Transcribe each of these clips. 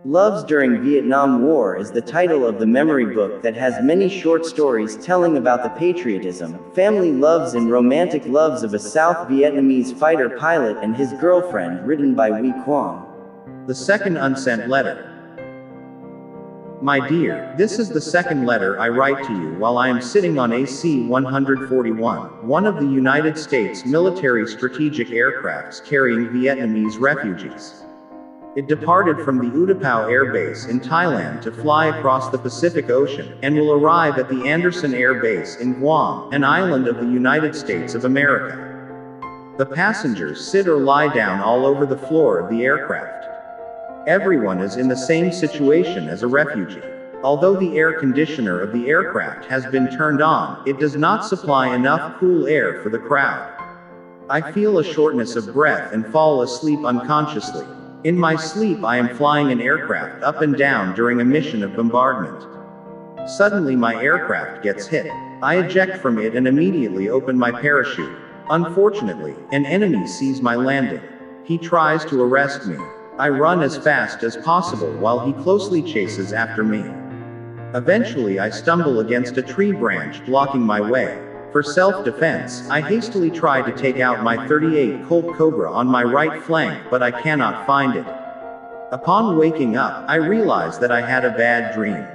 Loves During Vietnam War is the title of the memory book that has many short stories telling about the patriotism, family loves and romantic loves of a South Vietnamese fighter pilot and his girlfriend, written by Huy Quang. The second unsent letter. My dear, this is the second letter I write to you while I am sitting on AC-141, one of the United States military strategic aircrafts carrying Vietnamese refugees. It departed from the Utapao Air Base in Thailand to fly across the Pacific Ocean, and will arrive at the Andersen Air Base in Guam, an island of the United States of America. The passengers sit or lie down all over the floor of the aircraft. Everyone is in the same situation as a refugee. Although the air conditioner of the aircraft has been turned on, it does not supply enough cool air for the crowd. I feel a shortness of breath and fall asleep unconsciously. In my sleep I am flying an aircraft up and down during a mission of bombardment. Suddenly my aircraft gets hit. I eject from it and immediately open my parachute. Unfortunately, an enemy sees my landing. He tries to arrest me. I run as fast as possible while he closely chases after me. Eventually I stumble against a tree branch blocking my way. For self-defense, I hastily try to take out my .38 Colt Cobra on my right flank, but I cannot find it. Upon waking up, I realize that I had a bad dream.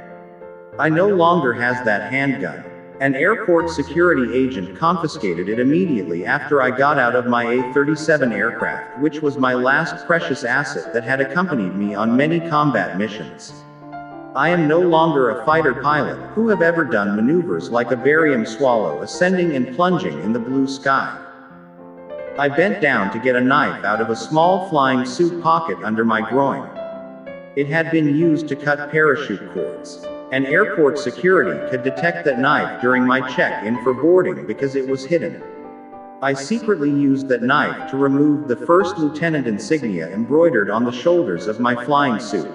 I no longer has that handgun. An airport security agent confiscated it immediately after I got out of my A-37 aircraft, which was my last precious asset that had accompanied me on many combat missions. I am no longer a fighter pilot who have ever done maneuvers like a barium swallow ascending and plunging in the blue sky. I bent down to get a knife out of a small flying suit pocket under my groin. It had been used to cut parachute cords. An airport security could detect that knife during my check-in for boarding because it was hidden. I secretly used that knife to remove the first lieutenant insignia embroidered on the shoulders of my flying suit.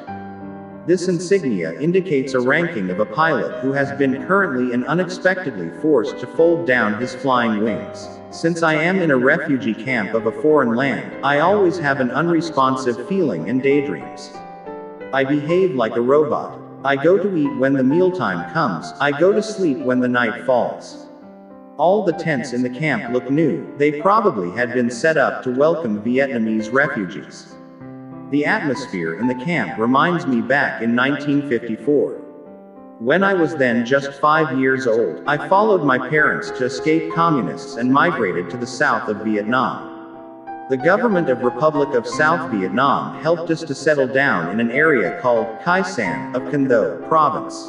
This insignia indicates a ranking of a pilot who has been currently and unexpectedly forced to fold down his flying wings. Since I am in a refugee camp of a foreign land, I always have an unresponsive feeling and daydreams. I behave like a robot. I go to eat when the mealtime comes. I go to sleep when the night falls. All the tents in the camp look new. They probably had been set up to welcome Vietnamese refugees. The atmosphere in the camp reminds me back in 1954. When I was then just 5 years old, I followed my parents to escape communists and migrated to the south of Vietnam. The government of Republic of South Vietnam helped us to settle down in an area called Khai San of Can Tho Province.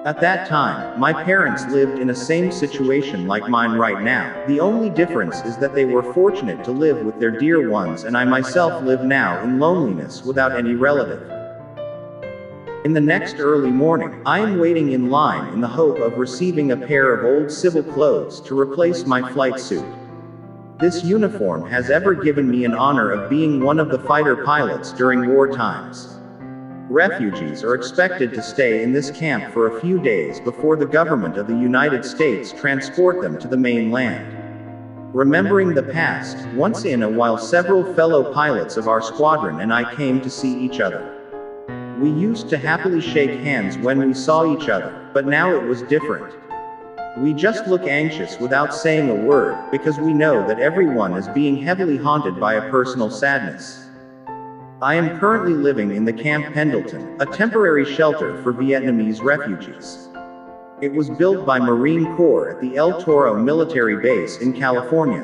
At that time, my parents lived in a same situation like mine right now. The only difference is that they were fortunate to live with their dear ones, and I myself live now in loneliness without any relative. In the next early morning, I am waiting in line in the hope of receiving a pair of old civil clothes to replace my flight suit. This uniform has ever given me an honor of being one of the fighter pilots during war times. Refugees are expected to stay in this camp for a few days before the government of the United States transport them to the mainland. Remembering the past, once in a while several fellow pilots of our squadron and I came to see each other. We used to happily shake hands when we saw each other, but now it was different. We just look anxious without saying a word, because we know that everyone is being heavily haunted by a personal sadness. I am currently living in the Camp Pendleton, a temporary shelter for Vietnamese refugees. It was built by Marine Corps at the El Toro military base in California.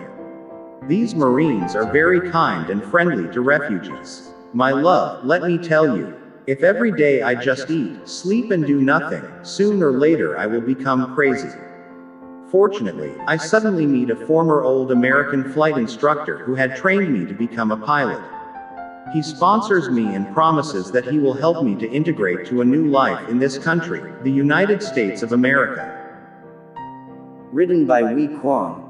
These Marines are very kind and friendly to refugees. My love, let me tell you, if every day I just eat, sleep and do nothing, sooner or later I will become crazy. Fortunately, I suddenly meet a former old American flight instructor who had trained me to become a pilot. He sponsors me and promises that he will help me to integrate to a new life in this country, the United States of America. Written by Huy Quang.